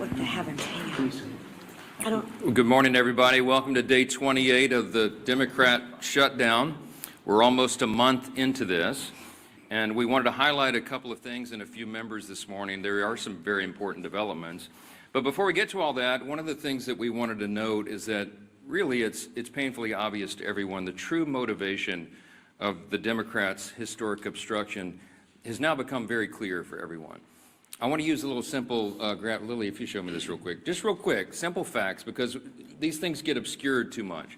What the heavens, hang on. I don't, Well, good morning, everybody. Welcome to day 28 of the Democrat shutdown. We're almost a month into this, and we wanted to highlight a couple of things and a few members this morning. There are some very important developments. But before we get to all that, one of the things that we wanted to note is that really it's painfully obvious to everyone the true motivation of the Democrats' historic obstruction has now become very clear for everyone. I want to use a little simple, Lily, if you show me this real quick. Just real quick, simple facts, because these things get obscured too much.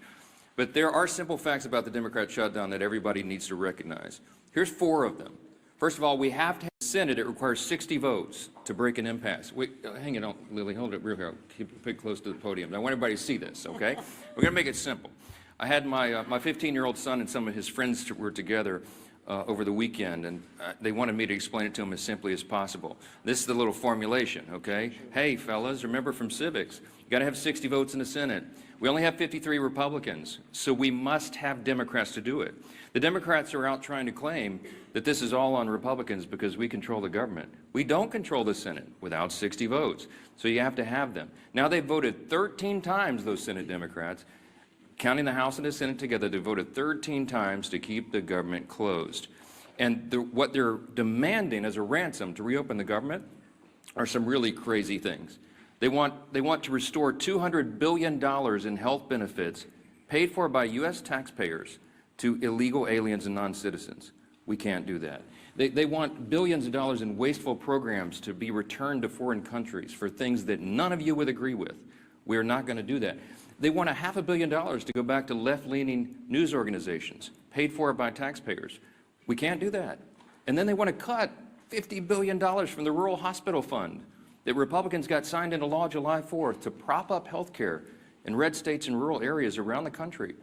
But there are simple facts about the Democrat shutdown that everybody needs to recognize. Here's 4 of them. First of all, we have to have the Senate. It requires 60 votes to break an impasse. Wait, hang it on, Lily, hold it real here. Keep it close to the podium. I want everybody to see this, okay? We're going to make it simple. I had my 15-year-old son and some of his friends were together over the weekend, and they wanted me to explain it to them as simply as possible. This is the little formulation, okay? Hey, fellas, remember from civics, you got to have 60 votes in the Senate. We only have 53 Republicans, so we must have Democrats to do it. The Democrats are out trying to claim that this is all on Republicans because we control the government. We don't control the Senate without 60 votes, so you have to have them. Now they've voted 13 times, those Senate Democrats, counting the House and the Senate together, they voted 13 times to keep the government closed. And what they're demanding as a ransom to reopen the government are some really crazy things. They want to restore $200 billion in health benefits paid for by U.S. taxpayers to illegal aliens and non-citizens. We can't do that. They want billions of dollars in wasteful programs to be returned to foreign countries for things that none of you would agree with. We're not going to do that. They want $500 million to go back to left-leaning news organizations, paid for by taxpayers. We can't do that. And then they want to cut $50 billion from the Rural Hospital Fund that Republicans got signed into law July 4th to prop up health care in red states and rural areas around the country.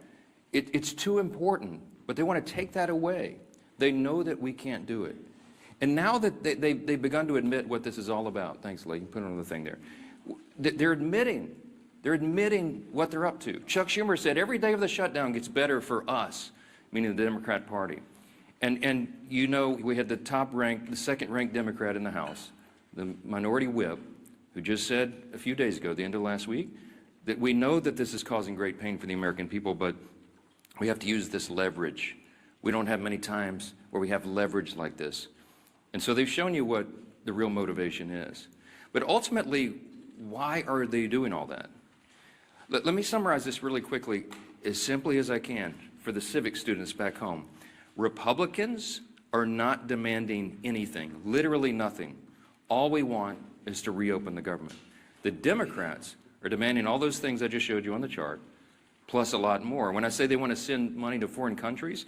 It's too important, but they want to take that away. They know that we can't do it. And now that they've begun to admit what this is all about, thanks, Lee, put it on the thing there. They're admitting what they're up to. Chuck Schumer said every day of the shutdown gets better for us, meaning the Democrat Party. And you know, we had the second-ranked Democrat in the House, the minority whip, who just said a few days ago, the end of last week, that we know that this is causing great pain for the American people, but we have to use this leverage. We don't have many times where we have leverage like this. And so they've shown you what the real motivation is. But ultimately, why are they doing all that? Let me summarize this really quickly, as simply as I can, for the civic students back home. Republicans are not demanding anything, literally nothing. All we want is to reopen the government. The Democrats are demanding all those things I just showed you on the chart, plus a lot more. When I say they want to send money to foreign countries,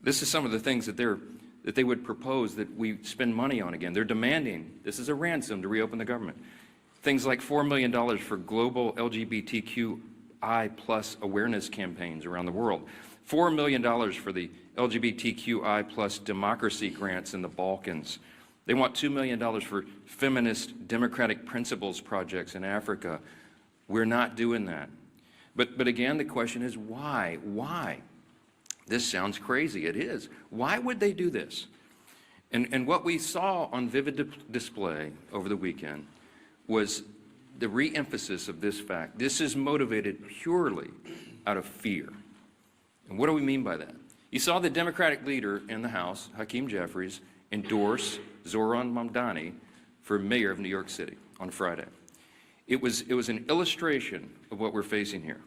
this is some of the things that they would propose that we spend money on again. They're demanding, this is a ransom to reopen the government. Things like $4 million for global LGBTQI plus awareness campaigns around the world. $4 million for the LGBTQI plus democracy grants in the Balkans. They want $2 million for feminist democratic principles projects in Africa. We're not doing that. But again, the question is why? Why? This sounds crazy. It is. Why would they do this? And what we saw on vivid display over the weekend was the re-emphasis of this fact. This is motivated purely out of fear. And what do we mean by that? You saw the Democratic leader in the House, Hakeem Jeffries, endorse Zohran Mamdani for mayor of New York City on Friday. It was an illustration of what we're facing here.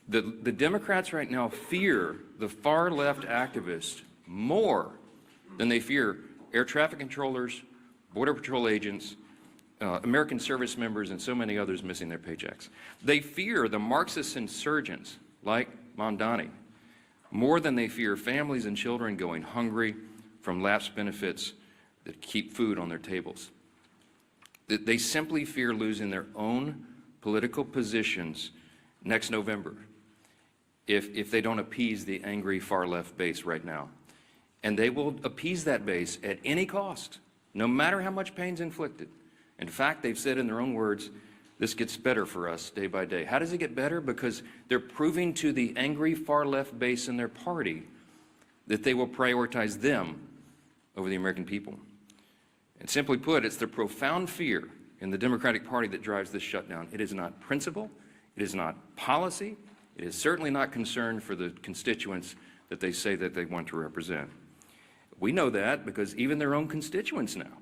The Democrats right now fear the far-left activists more than they fear air traffic controllers, border patrol agents, American service members, and so many others missing their paychecks. They fear the Marxist insurgents like Mamdani more than they fear families and children going hungry from lapsed benefits that keep food on their tables. They simply fear losing their own political positions next November if they don't appease the angry far-left base right now. And they will appease that base at any cost, no matter how much pain's inflicted. In fact, they've said in their own words, this gets better for us day by day. How does it get better? Because they're proving to the angry far-left base in their party that they will prioritize them over the American people. And simply put, it's the profound fear in in the Democratic Party that drives this shutdown. It is not principle, it is not policy, it is certainly not concern for the constituents that they say that they want to represent. We know that because even their own constituents now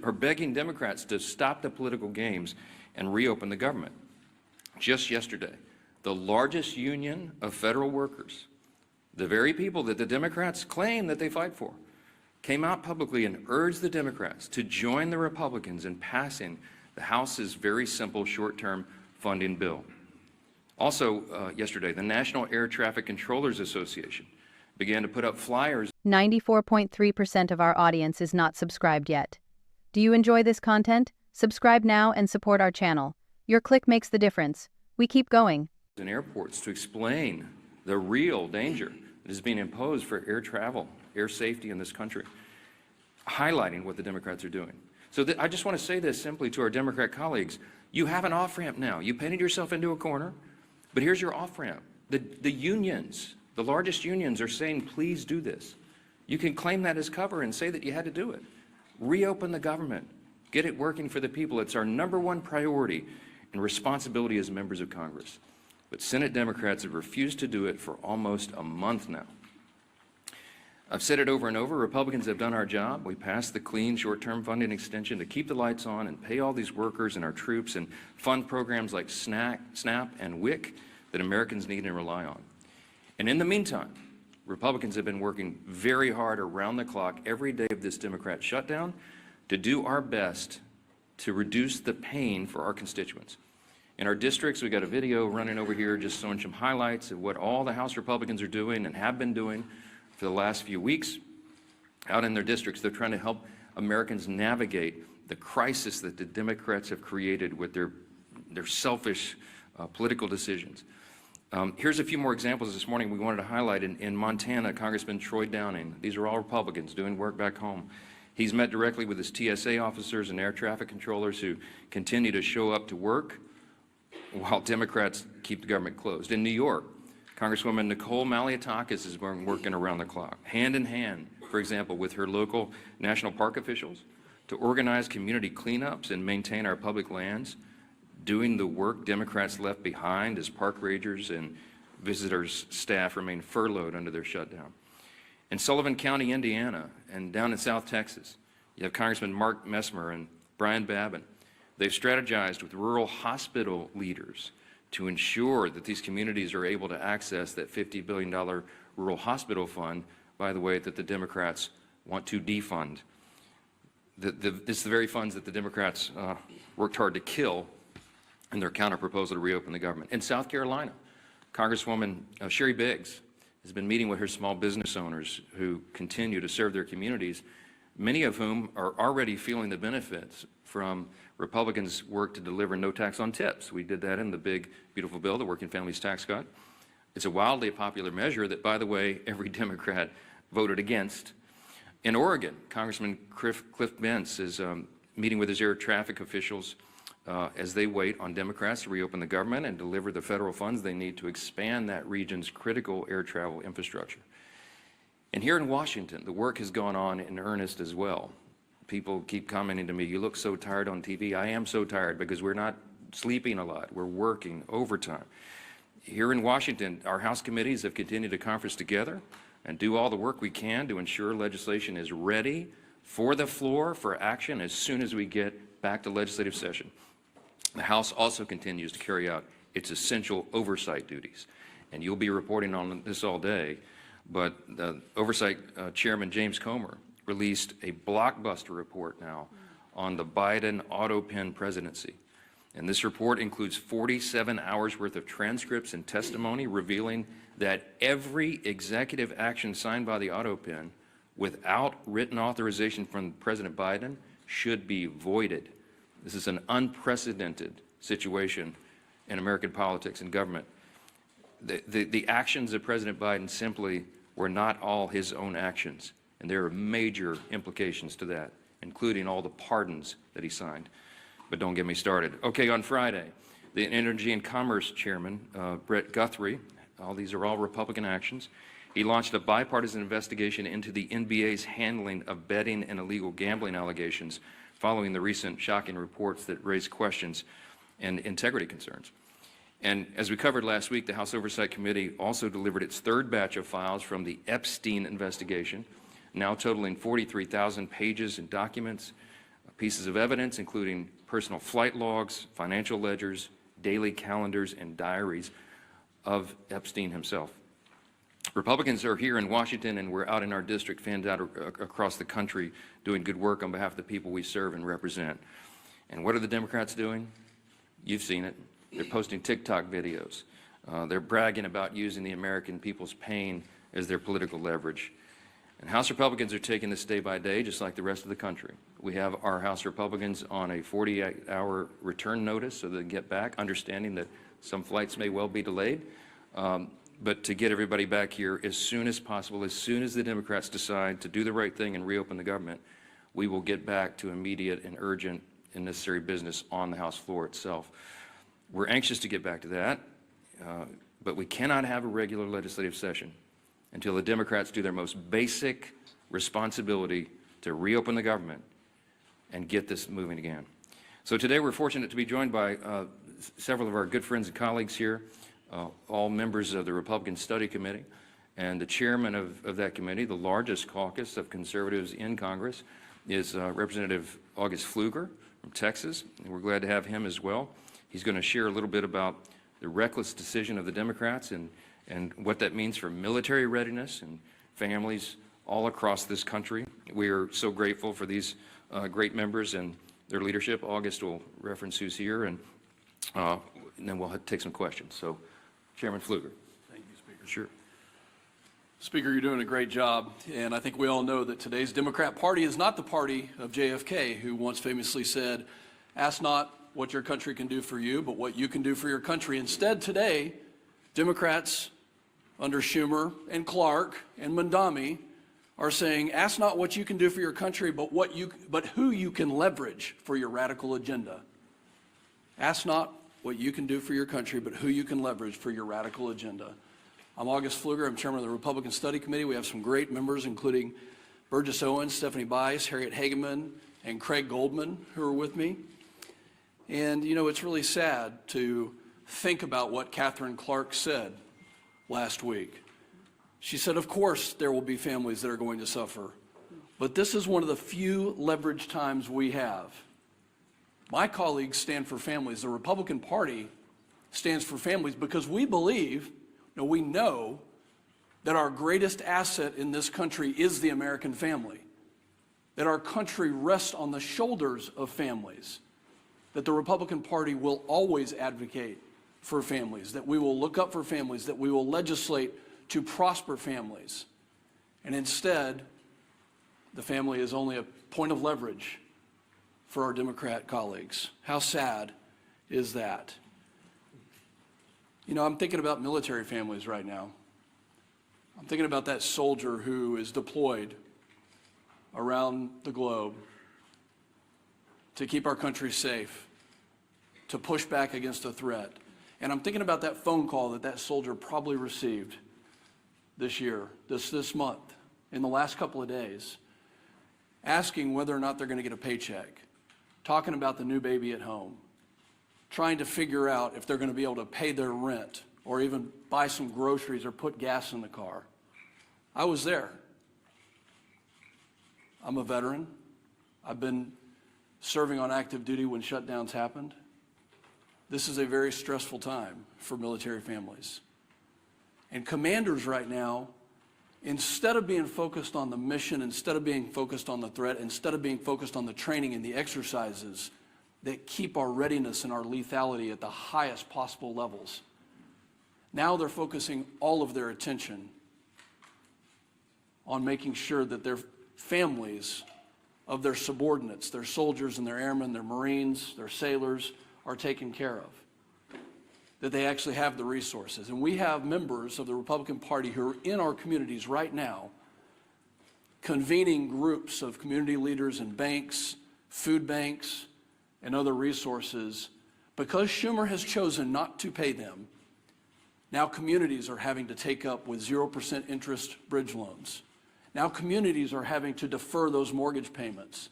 are begging Democrats to stop the political games and reopen the government. Just yesterday, the largest union of federal workers, the very people that the Democrats claim that they fight for, came out publicly and urged the Democrats to join the Republicans in passing the House's very simple short-term funding bill. Also, yesterday, the National Air Traffic Controllers Association began to put up flyers. 94.3% of our audience is not subscribed yet. Do you enjoy this content? Subscribe now and support our channel. Your click makes the difference. We keep going. In airports to explain the real danger that is being imposed for air travel, air safety in this country, highlighting what the Democrats are doing. So I just want to say this simply to our Democrat colleagues. You have an off-ramp now. You painted yourself into a corner, but here's your off-ramp. The unions, the largest unions are saying, please do this. You can claim that as cover and say that you had to do it. Reopen the government. Get it working for the people. It's our #1 priority and responsibility as members of Congress. But Senate Democrats have refused to do it for almost a month now. I've said it over and over, Republicans have done our job. We passed the clean short-term funding extension to keep the lights on and pay all these workers and our troops and fund programs like SNAP and WIC that Americans need and rely on. And in the meantime, Republicans have been working very hard around the clock every day of this Democrat shutdown to do our best to reduce the pain for our constituents. In our districts, we got a video running over here just showing some highlights of what all the House Republicans are doing and have been doing for the last few weeks. Out in their districts, they're trying to help Americans navigate the crisis that the Democrats have created with their selfish political decisions. Here's a few more examples this morning we wanted to highlight. In Montana, Congressman Troy Downing, these are all Republicans doing work back home. He's met directly with his TSA officers and air traffic controllers who continue to show up to work while Democrats keep the government closed. In New York, Congresswoman Nicole Maliotakis is working around the clock, hand in hand, for example, with her local national park officials to organize community cleanups and maintain our public lands, doing the work Democrats left behind as park rangers and visitors staff remain furloughed under their shutdown. In Sullivan County, Indiana, and down in South Texas, you have Congressman Mark Messmer and Brian Babin. They've strategized with rural hospital leaders to ensure that these communities are able to access that $50 billion rural hospital fund, by the way, that the Democrats want to defund. This is the very funds that the Democrats worked hard to kill in their counterproposal to reopen the government. In South Carolina, Congresswoman Sherry Biggs has been meeting with her small business owners who continue to serve their communities, many of whom are already feeling the benefits from Republicans' work to deliver no tax on tips. We did that in the big, beautiful bill, the Working Families Tax Cut. It's a wildly popular measure that, by the way, every Democrat voted against. In Oregon, Congressman Cliff Bentz is meeting with his air traffic officials as they wait on Democrats to reopen the government and deliver the federal funds they need to expand that region's critical air travel infrastructure. And here in Washington, the work has gone on in earnest as well. People keep commenting to me, you look so tired on TV. I am so tired because we're not sleeping a lot. We're working overtime. Here in Washington, our House committees have continued to conference together and do all the work we can to ensure legislation is ready for the floor for action as soon as we get back to legislative session. The House also continues to carry out its essential oversight duties. And you'll be reporting on this all day, but the Oversight Chairman James Comer released a blockbuster report now on the Biden auto pen presidency. And this report includes 47 hours worth of transcripts and testimony revealing that every executive action signed by the auto pen without written authorization from President Biden should be voided. This is an unprecedented situation in American politics and government. The actions of President Biden simply were not all his own actions, and there are major implications to that, including all the pardons that he signed. But don't get me started. Okay, on Friday, the Energy and Commerce Chairman, Brett Guthrie, these are all Republican actions, he launched a bipartisan investigation into the NBA's handling of betting and illegal gambling allegations following the recent shocking reports that raised questions and integrity concerns. And as we covered last week, the House Oversight Committee also delivered its third batch of files from the Epstein investigation, now totaling 43,000 pages and documents, pieces of evidence, including personal flight logs, financial ledgers, daily calendars, and diaries of Epstein himself. Republicans are here in Washington, and we're out in our district, fanned out across the country, doing good work on behalf of the people we serve and represent. And what are the Democrats doing? You've seen it. They're posting TikTok videos. They're bragging about using the American people's pain as their political leverage. And House Republicans are taking this day by day, just like the rest of the country. We have our House Republicans on a 48-hour return notice so they can get back, understanding that some flights may well be delayed. But to get everybody back here as soon as possible, as soon as the Democrats decide to do the right thing and reopen the government, we will get back to immediate and urgent and necessary business on the House floor itself. We're anxious to get back to that, but we cannot have a regular legislative session until the Democrats do their most basic responsibility to reopen the government and get this moving again. So today we're fortunate to be joined by several of our good friends and colleagues here, all members of the Republican Study Committee, and the chairman of that committee, the largest caucus of conservatives in Congress, is Representative August Pfluger from Texas, and we're glad to have him as well. He's going to share a little bit about the reckless decision of the Democrats and what that means for military readiness and families all across this country. We are so grateful for these great members and their leadership. August will reference who's here, and then we'll take some questions. So, Chairman Pfluger. Thank you, Speaker. Sure. Speaker, you're doing a great job, and I think we all know that today's Democrat Party is not the party of JFK, who once famously said, "Ask not what your country can do for you, but what you can do for your country." Instead, today, Democrats under Schumer and Clark and Mandami are saying, "Ask not what you can do for your country, but who you can leverage for your radical agenda." Ask not what you can do for your country, but who you can leverage for your radical agenda. I'm August Pfluger. I'm chairman of the Republican Study Committee. We have some great members, including Burgess Owens, Stephanie Bice, Harriet Hageman, and Craig Goldman, who are with me. And, you know, it's really sad to think about what Catherine Clark said last week. She said, of course, there will be families that are going to suffer, but this is one of the few leverage times we have. My colleagues stand for families. The Republican Party stands for families because we believe, we know that our greatest asset in this country is the American family, that our country rests on the shoulders of families, that the Republican Party will always advocate for families, that we will look up for families, that we will legislate to prosper families. And instead, the family is only a point of leverage for our Democrat colleagues. How sad is that? You know, I'm thinking about military families right now. I'm thinking about that soldier who is deployed around the globe to keep our country safe, to push back against a threat. And I'm thinking about that phone call that soldier probably received this year, this month, in the last couple of days, asking whether or not they're going to get a paycheck, talking about the new baby at home, trying to figure out if they're going to be able to pay their rent or even buy some groceries or put gas in the car. I was there. I'm a veteran. I've been serving on active duty when shutdowns happened. This is a very stressful time for military families. And commanders right now, instead of being focused on the mission, instead of being focused on the threat, instead of being focused on the training and the exercises that keep our readiness and our lethality at the highest possible levels, now they're focusing all of their attention on making sure that their families of their subordinates, their soldiers and their airmen, their Marines, their sailors, are taken care of, that they actually have the resources. And we have members of the Republican Party who are in our communities right now convening groups of community leaders and banks, food banks, and other resources. Because Schumer has chosen not to pay them, now communities are having to take up with 0% interest bridge loans. Now communities are having to defer those mortgage payments.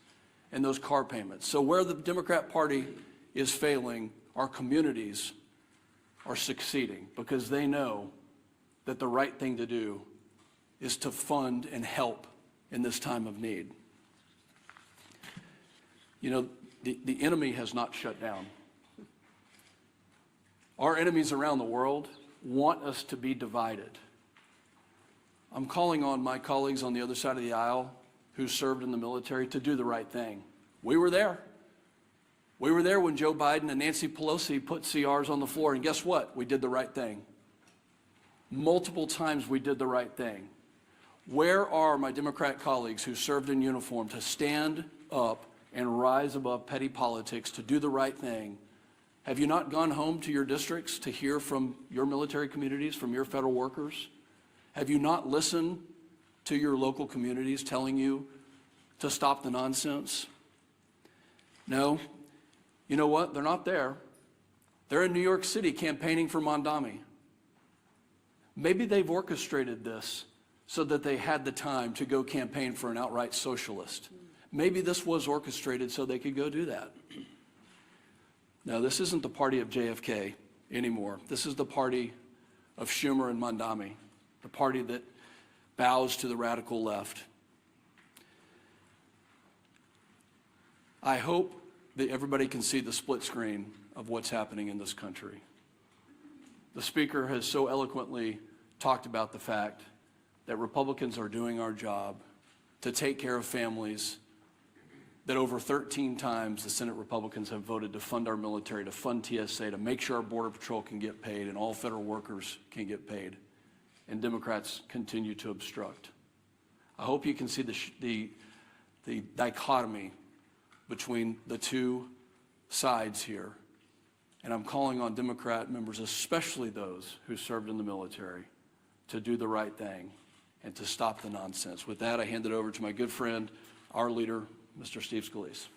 and those car payments. So where the Democrat Party is failing, our communities are succeeding because they know that the right thing to do is to fund and help in this time of need. You know, the enemy has not shut down. Our enemies around the world want us to be divided. I'm calling on my colleagues on the other side of the aisle who served in the military to do the right thing. We were there. We were there when Joe Biden and Nancy Pelosi put CRs on the floor, and guess what? We did the right thing. Multiple times we did the right thing. Where are my Democrat colleagues who served in uniform to stand up and rise above petty politics, to do the right thing? Have you not gone home to your districts to hear from your military communities, from your federal workers? Have you not listened to your local communities telling you to stop the nonsense? No. You know what? They're not there. They're in New York City campaigning for Mondami. Maybe they've orchestrated this so that they had the time to go campaign for an outright socialist. Maybe this was orchestrated so they could go do that. No, this isn't the party of JFK anymore. This is the party of Schumer and Mondami, the party that bows to the radical left. I hope that everybody can see the split screen of what's happening in this country. The Speaker has so eloquently talked about the fact that Republicans are doing our job to take care of families, that over 13 times the Senate Republicans have voted to fund our military, to fund TSA, to make sure our Border Patrol can get paid and all federal workers can get paid. And Democrats continue to obstruct. I hope you can see the dichotomy between the two sides here. And I'm calling on Democrat members, especially those who served in the military, to do the right thing and to stop the nonsense. With that, I hand it over to my good friend, our leader, Mr. Steve Scalise.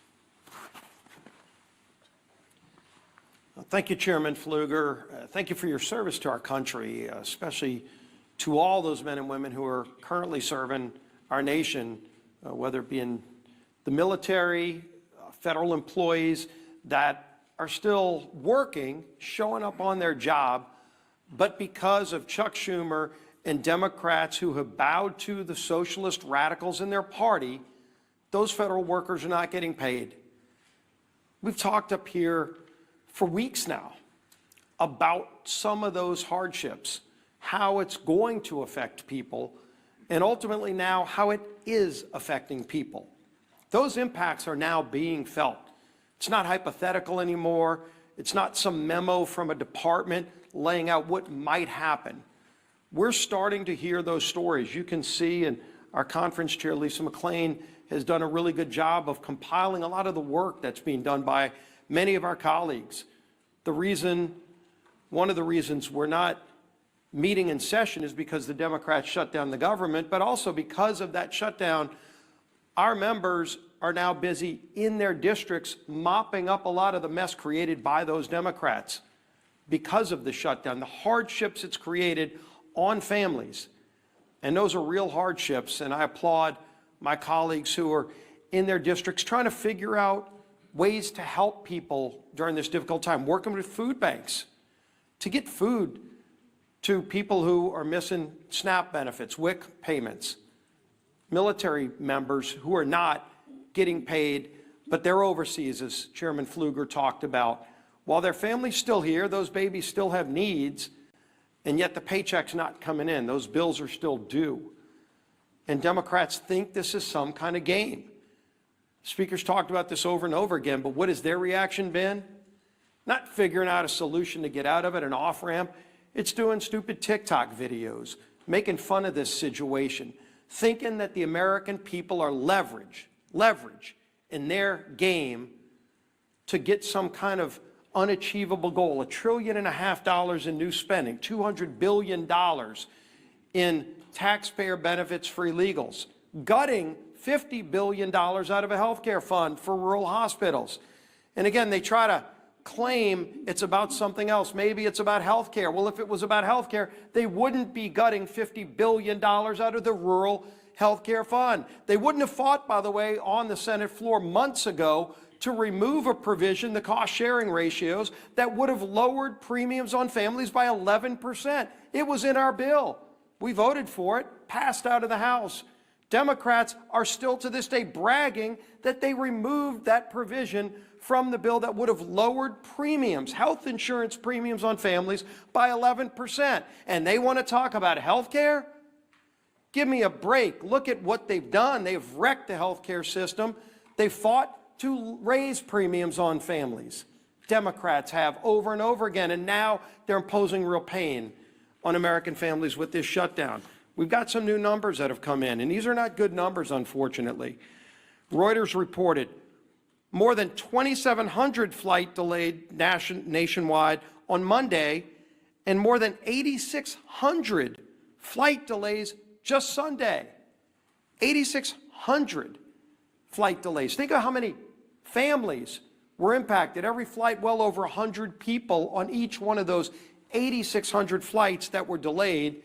Thank you, Chairman Pfluger. Thank you for your service to our country, especially to all those men and women who are currently serving our nation, whether it be in the military, federal employees that are still working, showing up on their job, but because of Chuck Schumer and Democrats who have bowed to the socialist radicals in their party, those federal workers are not getting paid. We've talked up here for weeks now about some of those hardships, how it's going to affect people, and ultimately now how it is affecting people. Those impacts are now being felt. It's not hypothetical anymore. It's not some memo from a department laying out what might happen. We're starting to hear those stories. You can see, and our conference chair, Lisa McClain, has done a really good job of compiling a lot of the work that's being done by many of our colleagues. One of the reasons we're not meeting in session is because the Democrats shut down the government, but also because of that shutdown, our members are now busy in their districts mopping up a lot of the mess created by those Democrats because of the shutdown, the hardships it's created on families. And those are real hardships, and I applaud my colleagues who are in their districts trying to figure out ways to help people during this difficult time, working with food banks to get food to people who are missing SNAP benefits, WIC payments, military members who are not getting paid, but they're overseas, as Chairman Pfluger talked about. While their family's still here, those babies still have needs, and yet the paycheck's not coming in. Those bills are still due. And Democrats think this is some kind of game. Speakers talked about this over and over again, but what has their reaction been? Not figuring out a solution to get out of it, an off-ramp. It's doing stupid TikTok videos, making fun of this situation, thinking that the American people are leverage in their game to get some kind of unachievable goal, $1.5 trillion in new spending, $200 billion in taxpayer benefits for illegals, gutting $50 billion out of a healthcare fund for rural hospitals. And again, they try to claim it's about something else. Maybe it's about healthcare. Well, if it was about healthcare, they wouldn't be gutting $50 billion out of the rural health care fund. They wouldn't have fought, by the way, on the Senate floor months ago to remove a provision, the cost-sharing ratios, that would have lowered premiums on families by 11%. It was in our bill. We voted for it, passed out of the House. Democrats are still to this day bragging that they removed that provision from the bill that would have lowered premiums, health insurance premiums on families by 11%. And they want to talk about health care? Give me a break. Look at what they've done. They've wrecked the health care system. They fought to raise premiums on families. Democrats have over and over again, and now they're imposing real pain on American families with this shutdown. We've got some new numbers that have come in, and these are not good numbers, unfortunately. Reuters reported more than 2,700 flight delayed nationwide on Monday, and more than 8,600 flight delays just Sunday. 8,600 flight delays. Think of how many families were impacted. Every flight, well over 100 people on each one of those 8,600 flights that were delayed,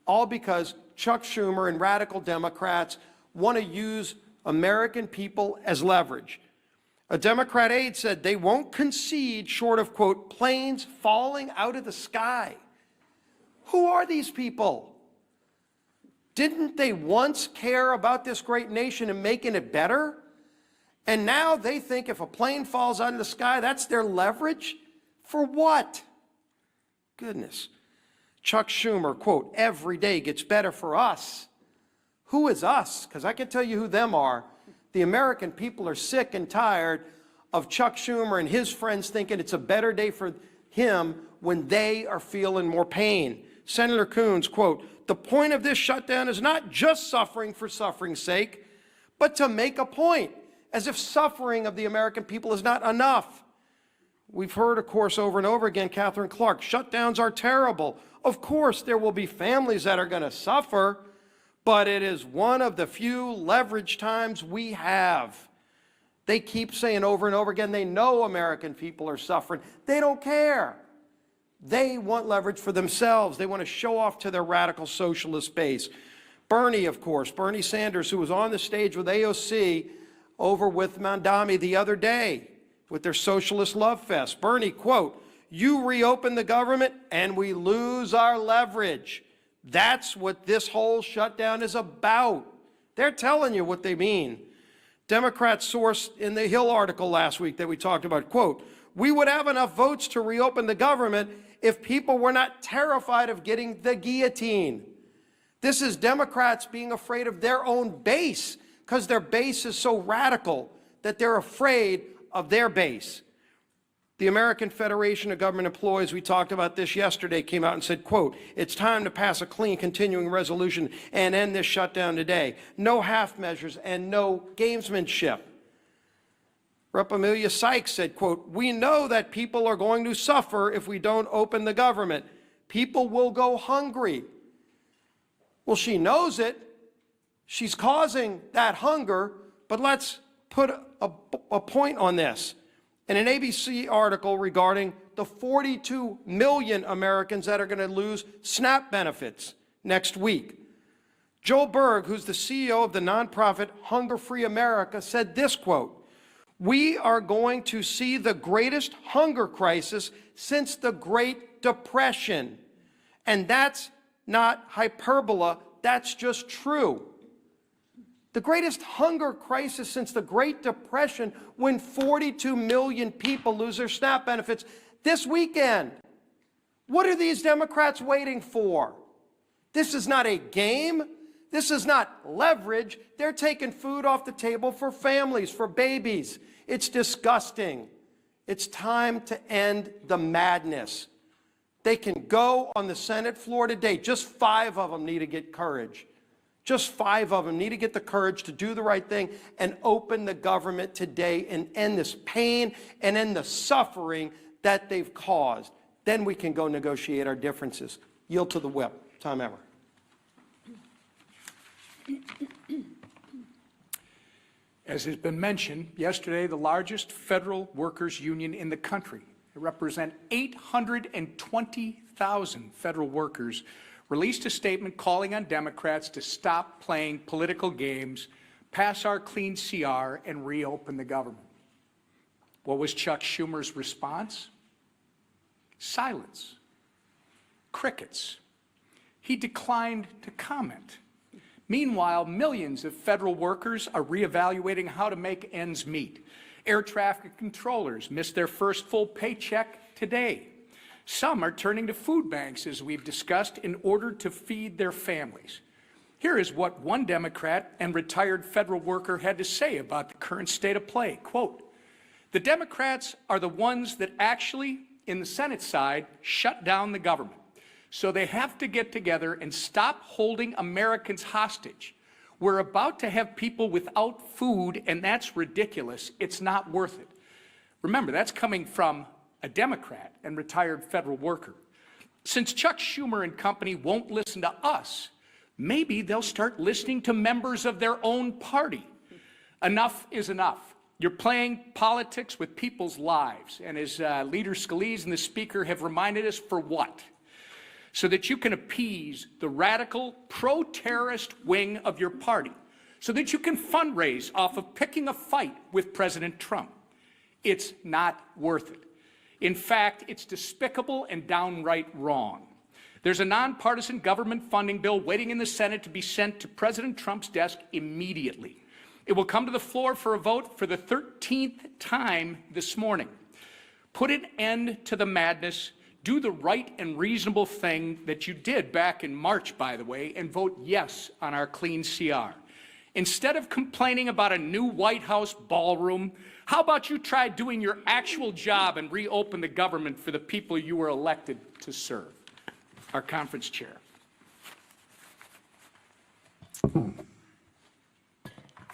all because Chuck Schumer and radical Democrats want to use American people as leverage. A Democrat aide said they won't concede short of, quote, planes falling out of the sky. Who are these people? Didn't they once care about this great nation and making it better? And now they think if a plane falls out of the sky, that's their leverage? For what? Goodness. Chuck Schumer, quote, every day gets better for us. Who is us? Because I can tell you who them are. The American people are sick and tired of Chuck Schumer and his friends thinking it's a better day for him when they are feeling more pain. Senator Coons, quote, the point of this shutdown is not just suffering for suffering's sake, but to make a point, as if suffering of the American people is not enough. We've heard, of course, over and over again, Catherine Clark, shutdowns are terrible. Of course, there will be families that are going to suffer, but it is one of the few leverage times we have. They keep saying over and over again, they know American people are suffering. They don't care. They want leverage for themselves. They want to show off to their radical socialist base. Bernie, of course, Bernie Sanders, who was on the stage with AOC over with Mandami the other day with their socialist love fest. Bernie, quote, you reopen the government and we lose our leverage. That's what this whole shutdown is about. They're telling you what they mean. Democrat source in the Hill article last week that we talked about, quote, we would have enough votes to reopen the government if people were not terrified of getting the guillotine. This is Democrats being afraid of their own base because their base is so radical that they're afraid of their base. The American Federation of Government Employees, we talked about this yesterday, came out and said, quote, it's time to pass a clean continuing resolution and end this shutdown today. No half measures and no gamesmanship. Rep. Amelia Sykes said, quote, we know that people are going to suffer if we don't open the government. People will go hungry. Well, she knows it. She's causing that hunger, but let's put a point on this. In an ABC article regarding the 42 million Americans that are going to lose SNAP benefits next week, Joel Berg, who's the CEO of the nonprofit Hunger Free America, said this, quote, we are going to see the greatest hunger crisis since the Great Depression. And that's not hyperbole, that's just true. The greatest hunger crisis since the Great Depression, when 42 million people lose their SNAP benefits this weekend. What are these Democrats waiting for? This is not a game. This is not leverage. They're taking food off the table for families, for babies. It's disgusting. It's time to end the madness. They can go on the Senate floor today. Just 5 of them need to get courage. Just 5 of them need to get the courage to do the right thing and open the government today and end this pain and end the suffering that they've caused. Then we can go negotiate our differences. Yield to the whip. Tom Emmer. As has been mentioned, yesterday the largest federal workers union in the country. It represents 820,000 federal workers released a statement calling on Democrats to stop playing political games, pass our clean CR, and reopen the government. What was Chuck Schumer's response? Silence. Crickets. He declined to comment. Meanwhile, millions of federal workers are reevaluating how to make ends meet. Air traffic controllers missed their first full paycheck today. Some are turning to food banks, as we've discussed, in order to feed their families. Here is what one Democrat and retired federal worker had to say about the current state of play. Quote, "The Democrats are the ones that actually, in the Senate side, shut down the government. So they have to get together and stop holding Americans hostage. We're about to have people without food, and that's ridiculous. It's not worth it." Remember, that's coming from a Democrat and retired federal worker. Since Chuck Schumer and company won't listen to us, maybe they'll start listening to members of their own party. Enough is enough. You're playing politics with people's lives. And as Leader Scalise and the Speaker have reminded us, for what? So that you can appease the radical pro-terrorist wing of your party, so that you can fundraise off of picking a fight with President Trump. It's not worth it. In fact, it's despicable and downright wrong. There's a nonpartisan government funding bill waiting in the Senate to be sent to President Trump's desk immediately. It will come to the floor for a vote for the 13th time this morning. Put an end to the madness. Do the right and reasonable thing that you did back in March, by the way, and vote yes on our clean CR. Instead of complaining about a new White House ballroom, how about you try doing your actual job and reopen the government for the people you were elected to serve? Our conference chair.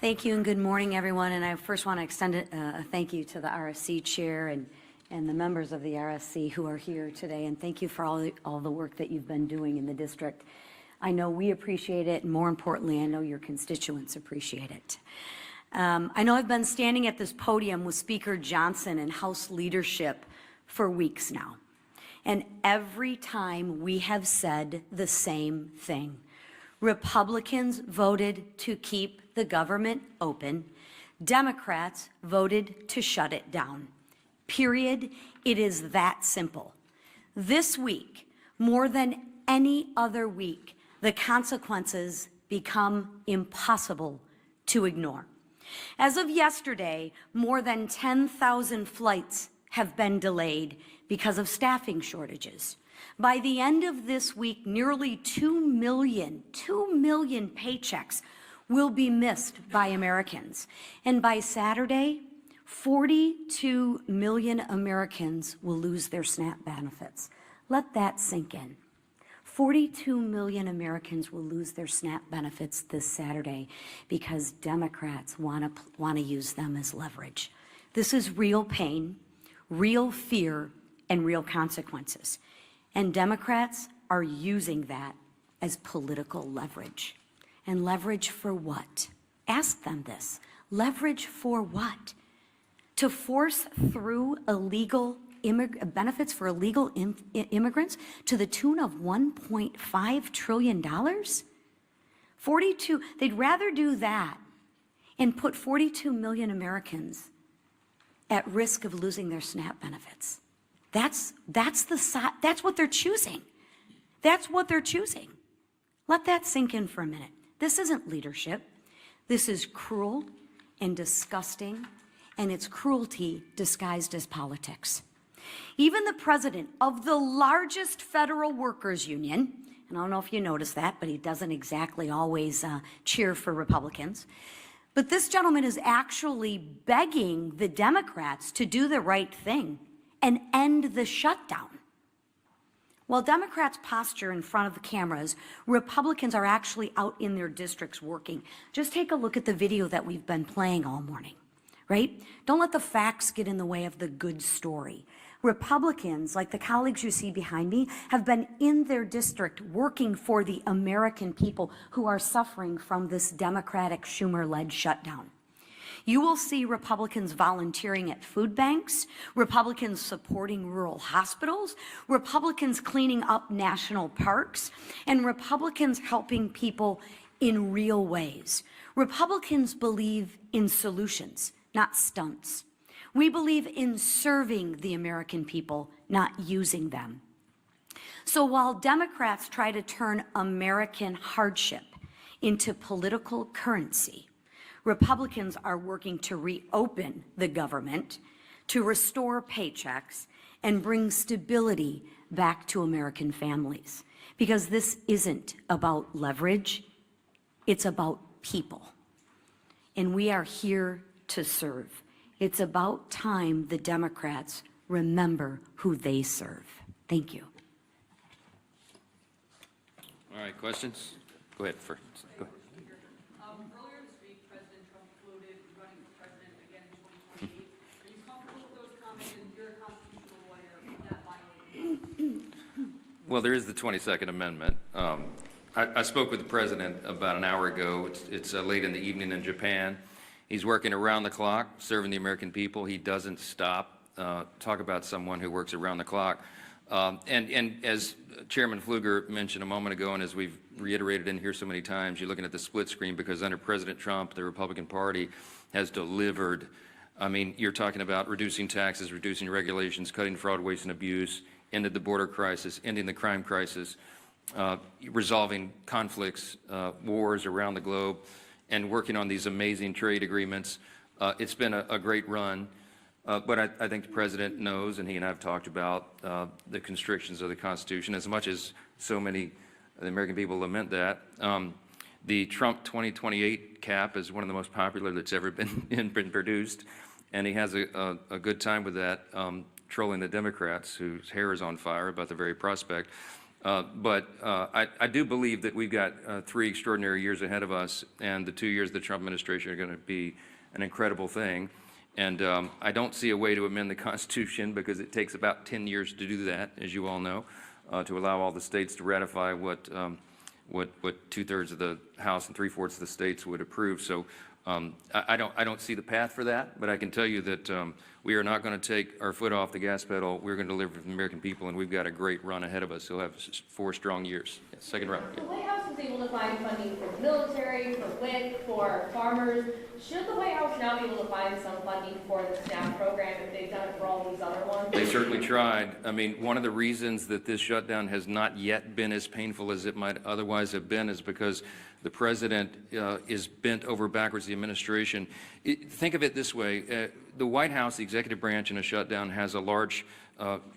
Thank you and good morning, everyone. And I first want to extend a thank you to the RSC chair and the members of the RSC who are here today. And thank you for all the work that you've been doing in the district. I know we appreciate it, and more importantly, I know your constituents appreciate it. I know I've been standing at this podium with Speaker Johnson and House leadership for weeks now. And every time we have said the same thing. Republicans voted to keep the government open. Democrats voted to shut it down. Period. It is that simple. This week, more than any other week, the consequences become impossible to ignore. As of yesterday, more than 10,000 flights have been delayed because of staffing shortages. By the end of this week, nearly 2 million paychecks will be missed by Americans. And by Saturday, 42 million Americans will lose their SNAP benefits. Let that sink in. 42 million Americans will lose their SNAP benefits this Saturday because Democrats want to use them as leverage. This is real pain, real fear, and real consequences. And Democrats are using that as political leverage. And leverage for what? Ask them this. Leverage for what? To force through illegal benefits for illegal immigrants to the tune of $1.5 trillion? They'd rather do that and put 42 million Americans at risk of losing their SNAP benefits. That's what they're choosing. That's what they're choosing. Let that sink in for a minute. This isn't leadership. This is cruel and disgusting, and it's cruelty disguised as politics. Even the president of the largest federal workers union, and I don't know if you noticed that, but he doesn't exactly always cheer for Republicans, but this gentleman is actually begging the Democrats to do the right thing and end the shutdown. While Democrats posture in front of the cameras, Republicans are actually out in their districts working. Just take a look at the video that we've been playing all morning, right? Don't let the facts get in the way of the good story. Republicans, like the colleagues you see behind me, have been in their district working for the American people who are suffering from this Democratic Schumer-led shutdown. You will see Republicans volunteering at food banks, Republicans supporting rural hospitals, Republicans cleaning up national parks, and Republicans helping people in real ways. Republicans believe in solutions, not stunts. We believe in serving the American people, not using them. So while Democrats try to turn American hardship into political currency, Republicans are working to reopen the government, to restore paychecks, and bring stability back to American families. Because this isn't about leverage, it's about people. And we are here to serve. It's about time the Democrats remember who they serve. Thank you. All right, questions? Go ahead first. Go ahead. Earlier this week, President Trump floated running for president again in 2028. Are you comfortable with those comments, and you're a constitutional lawyer, would that violate? Well, there is the 22nd Amendment. I spoke with the president about an hour ago. It's late in the evening in Japan. He's working around the clock, serving the American people. He doesn't stop. Talk about someone who works around the clock. And as Chairman Pfluger mentioned a moment ago, and as we've reiterated in here so many times, you're looking at the split screen because under President Trump, the Republican Party has delivered. I mean, you're talking about reducing taxes, reducing regulations, cutting fraud, waste, and abuse, ended the border crisis, ending the crime crisis, resolving conflicts, wars around the globe, and working on these amazing trade agreements. It's been a great run. But I think the president knows, and he and I have talked about the constrictions of the Constitution, as much as so many of the American people lament that. The Trump 2028 cap is one of the most popular that's ever been produced, and he has a good time with that, trolling the Democrats, whose hair is on fire about the very prospect. But I do believe that we've got 3 extraordinary years ahead of us, and the 2 years of the Trump administration are going to be an incredible thing. And I don't see a way to amend the Constitution because it takes about 10 years to do that, as you all know, to allow all the states to ratify what 2/3 of the House and 3/4 of the states would approve. So I don't see the path for that, but I can tell you that we are not going to take our foot off the gas pedal. We're going to deliver for the American people, and we've got a great run ahead of us. He'll have 4 strong years. Yes, second round. The White House was able to find funding for the military, for WIC, for farmers. Should the White House now be able to find some funding for the SNAP program if they've done it for all these other ones? They certainly tried. I mean, one of the reasons that this shutdown has not yet been as painful as it might otherwise have been is because the president is bent over backwards, the administration. Think of it this way. The White House, the executive branch in a shutdown, has a large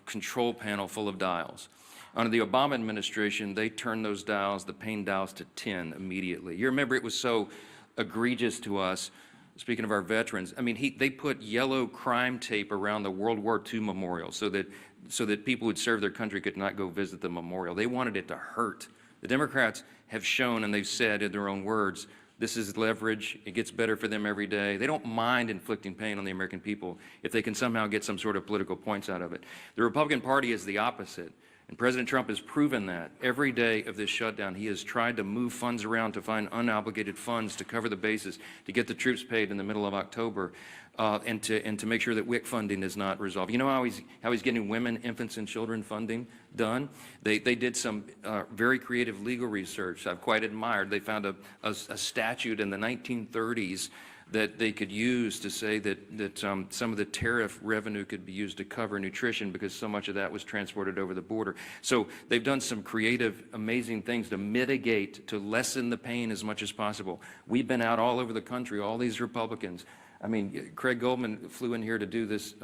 control panel full of dials. Under the Obama administration, they turned those dials, the pain dials, to 10 immediately. You remember it was so egregious to us. Speaking of our veterans, I mean, they put yellow crime tape around the World War II memorial so that people who'd served their country could not go visit the memorial. They wanted it to hurt. The Democrats have shown, and they've said in their own words, this is leverage. It gets better for them every day. They don't mind inflicting pain on the American people if they can somehow get some sort of political points out of it. The Republican Party is the opposite. And President Trump has proven that. Every day of this shutdown, he has tried to move funds around to find unobligated funds to cover the bases, to get the troops paid in the middle of October, and to make sure that WIC funding is not resolved. You know how he's getting women, infants, and children funding done? They did some very creative legal research I've quite admired. They found a statute in the 1930s that they could use to say that some of the tariff revenue could be used to cover nutrition because so much of that was transported over the border. So they've done some creative, amazing things to mitigate, to lessen the pain as much as possible. We've been out all over the country, all these Republicans. I mean, Craig Goldman flew in here to do this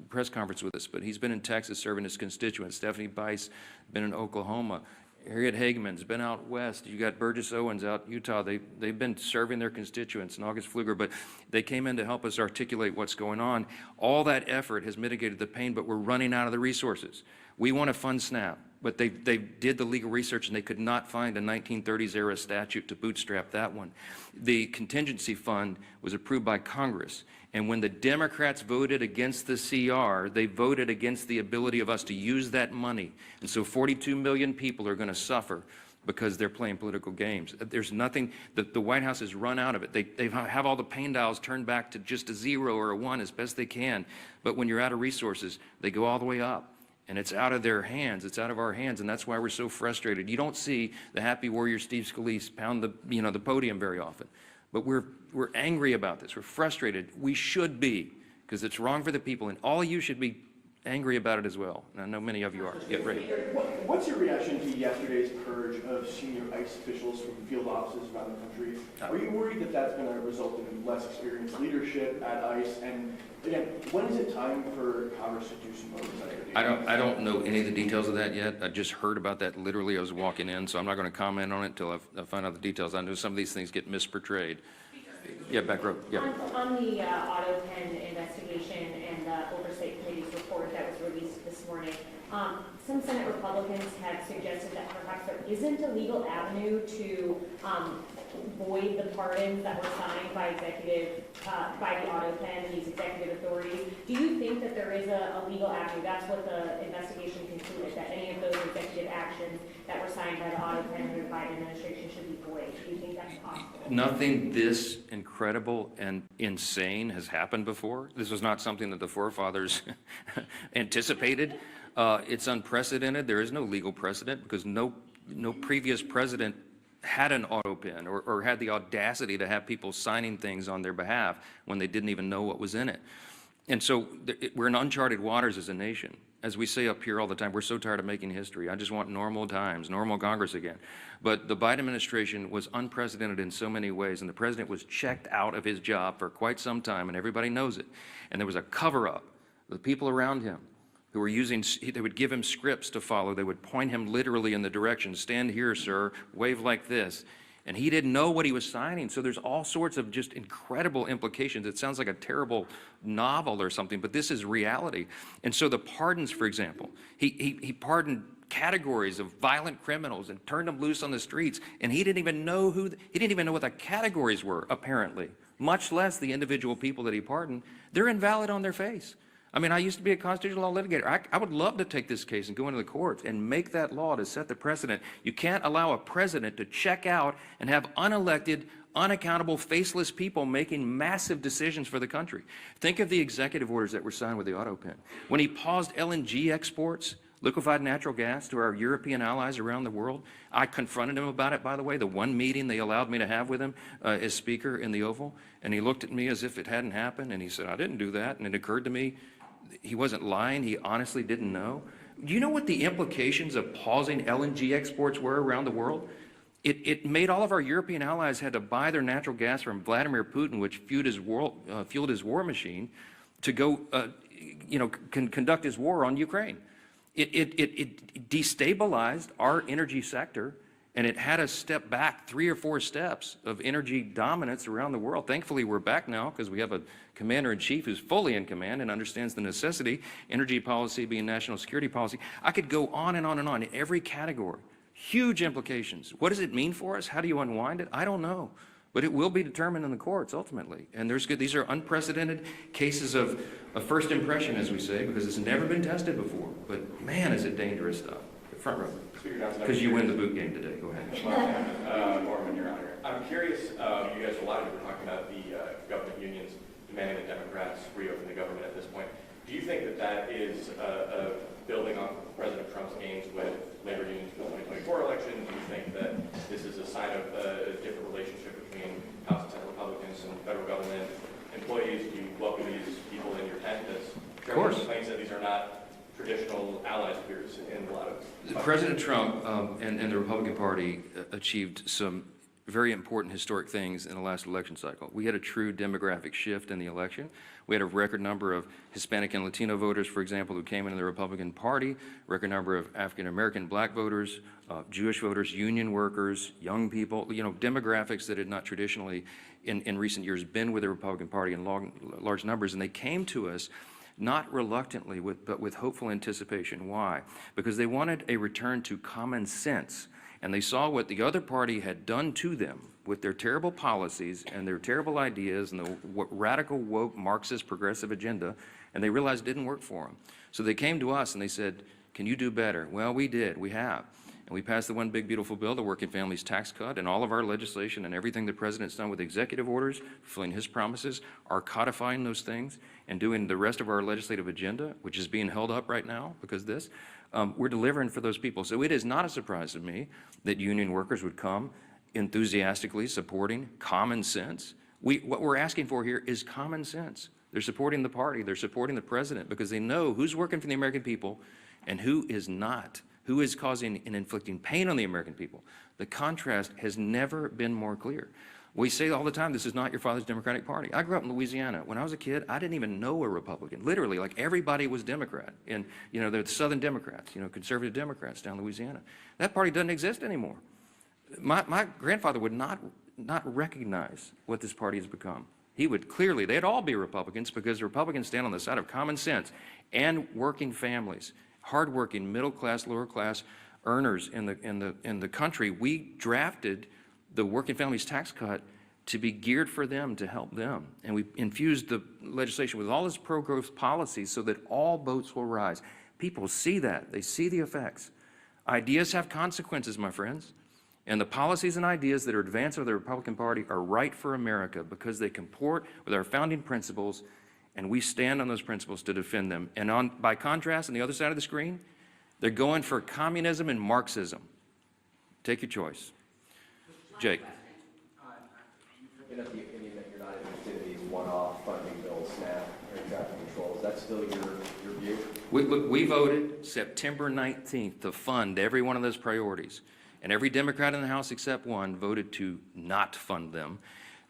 press conference with us, but he's been in Texas serving his constituents. Stephanie Bice been in Oklahoma. Harriet Hageman's been out west. You got Burgess Owens out in Utah. They've been serving their constituents, and August Pfluger, but they came in to help us articulate what's going on. All that effort has mitigated the pain, but we're running out of the resources. We want to fund SNAP, but they did the legal research and they could not find a 1930s era statute to bootstrap that one. The contingency fund was approved by Congress. And when the Democrats voted against the CR, they voted against the ability of us to use that money. And so 42 million people are going to suffer because they're playing political games. There's nothing, the White House has run out of it. They have all the pain dials turned back to just a 0 or a 1 as best they can. But when you're out of resources, they go all the way up. And it's out of their hands, it's out of our hands, and that's why we're so frustrated. You don't see the happy warrior Steve Scalise pound the podium very often. But we're angry about this, we're frustrated. We should be, because it's wrong for the people, and all of you should be angry about it as well. And I know many of you are. Yeah, Ray. What's your reaction to yesterday's purge of senior ICE officials from field offices around the country? Are you worried that that's going to result in less experienced leadership at ICE? And again, when is it time for Congress to do some oversight? I don't know any of the details of that yet. I just heard about that literally. I was walking in, so I'm not going to comment on it until I find out the details. I know some of these things get misportrayed. Yeah, back row. Yeah. On the auto pen investigation and the oversight committee's report that was released this morning, some Senate Republicans have suggested that perhaps there isn't a legal avenue to void the pardons that were signed by by the auto pen and these executive authorities. Do you think that there is a legal avenue? That's what the investigation concluded, that any of those executive actions that were signed by the auto pen and the Biden administration should be void. Do you think that's possible? Nothing this incredible and insane has happened before. This was not something that the forefathers anticipated. It's unprecedented. There is no legal precedent because no previous president had an auto pen or had the audacity to have people signing things on their behalf when they didn't even know what was in it. And so we're in uncharted waters as a nation. As we say up here all the time, we're so tired of making history. I just want normal times, normal Congress again. But the Biden administration was unprecedented in so many ways, and the president was checked out of his job for quite some time, and everybody knows it. And there was a cover-up. The people around him who were they would give him scripts to follow. They would point him literally in the direction, stand here, sir, wave like this. And he didn't know what he was signing. So there's all sorts of just incredible implications. It sounds like a terrible novel or something, but this is reality. And so the pardons, for example, he pardoned categories of violent criminals and turned them loose on the streets. And he didn't even know what the categories were, apparently, much less the individual people that he pardoned. They're invalid on their face. I mean, I used to be a constitutional law litigator. I would love to take this case and go into the courts and make that law to set the precedent. You can't allow a president to check out and have unelected, unaccountable, faceless people making massive decisions for the country. Think of the executive orders that were signed with the auto pen. When he paused LNG exports, liquefied natural gas, to our European allies around the world, I confronted him about it, by the way, the one meeting they allowed me to have with him as Speaker in the Oval. And he looked at me as if it hadn't happened, and he said, I didn't do that. And it occurred to me, he wasn't lying. He honestly didn't know. Do you know what the implications of pausing LNG exports were around the world? It made all of our European allies had to buy their natural gas from Vladimir Putin, which fueled his war machine, to go, conduct his war on Ukraine. It destabilized our energy sector, and it had us step back 3 or 4 steps of energy dominance around the world. Thankfully, we're back now because we have a commander-in-chief who's fully in command and understands the necessity, energy policy being national security policy. I could go on and on and on in every category. Huge implications. What does it mean for us? How do you unwind it? I don't know. But it will be determined in the courts ultimately. And these are unprecedented cases of first impression, as we say, because it's never been tested before. But man, is it dangerous stuff. Front row. Because you win the boot game today. Go ahead. Norman, Your Honor. I'm curious, you guys, a lot of you were talking about the government unions demanding that Democrats reopen the government at this point. Do you think that that is building on President Trump's gains with labor unions in the 2024 election? Do you think that this is a sign of a different relationship between House and Senate Republicans and federal government employees? Do you welcome these people in your tent? Of course. Claims that these are not traditional allies of yours in a lot of... President Trump and the Republican Party achieved some very important historic things in the last election cycle. We had a true demographic shift in the election. We had a record number of Hispanic and Latino voters, for example, who came into the Republican Party, record number of African-American black voters, Jewish voters, union workers, young people, demographics that had not traditionally in recent years been with the Republican Party in large numbers. And they came to us not reluctantly, but with hopeful anticipation. Why? Because they wanted a return to common sense. And they saw what the other party had done to them with their terrible policies and their terrible ideas and the radical, woke, Marxist, progressive agenda, and they realized it didn't work for them. So they came to us and they said, can you do better? Well, we did. We have. and we passed the one big beautiful bill, the Working Families Tax Cut, and all of our legislation and everything the president's done with executive orders, fulfilling his promises, are codifying those things and doing the rest of our legislative agenda, which is being held up right now because of this. We're delivering for those people. So it is not a surprise to me that union workers would come enthusiastically supporting common sense. What we're asking for here is common sense. They're supporting the party, they're supporting the president because they know who's working for the American people and who is not, who is causing and inflicting pain on the American people. The contrast has never been more clear. We say all the time, this is not your father's Democratic Party. I grew up in Louisiana. When I was a kid, I didn't even know a Republican. Literally, like everybody was Democrat. And, you know, the Southern Democrats, you know, conservative Democrats down in Louisiana. That party doesn't exist anymore. My grandfather would not recognize what this party has become. He would clearly, they'd all be Republicans because Republicans stand on the side of common sense and working families, hardworking, middle class, lower class earners in the country. We drafted the Working Families Tax Cut to be geared for them, to help them. And we infused the legislation with all this pro-growth policies so that all boats will rise. People see that. They see the effects. Ideas have consequences, my friends. And the policies and ideas that are advanced by the Republican Party are right for America because they comport with our founding principles, and we stand on those principles to defend them. And by contrast, on the other side of the screen, they're going for communism and Marxism. Take your choice. Jake. You've been of the opinion that you're not interested in these one-off funding bills, SNAP, air traffic control. Is that still your view? We voted September 19th to fund every one of those priorities. And every Democrat in the House except one voted to not fund them.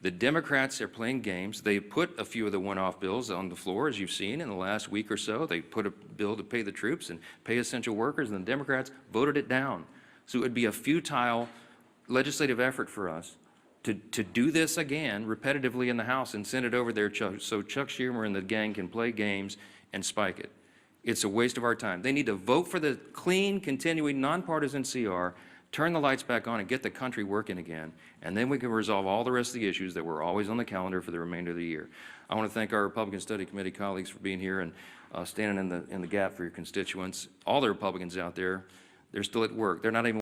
The Democrats are playing games. They put a few of the one-off bills on the floor, as you've seen in the last week or so. They put a bill to pay the troops and pay essential workers, and the Democrats voted it down. So it would be a futile legislative effort for us to do this again repetitively in the House and send it over there so Chuck Schumer and the gang can play games and spike it. It's a waste of our time. They need to vote for the clean, continuing, nonpartisan CR, turn the lights back on and get the country working again, and then we can resolve all the rest of the issues that were always on the calendar for the remainder of the year. I want to thank our Republican Study Committee colleagues for being here and standing in the gap for your constituents. All the Republicans out there, they're still at work. They're not even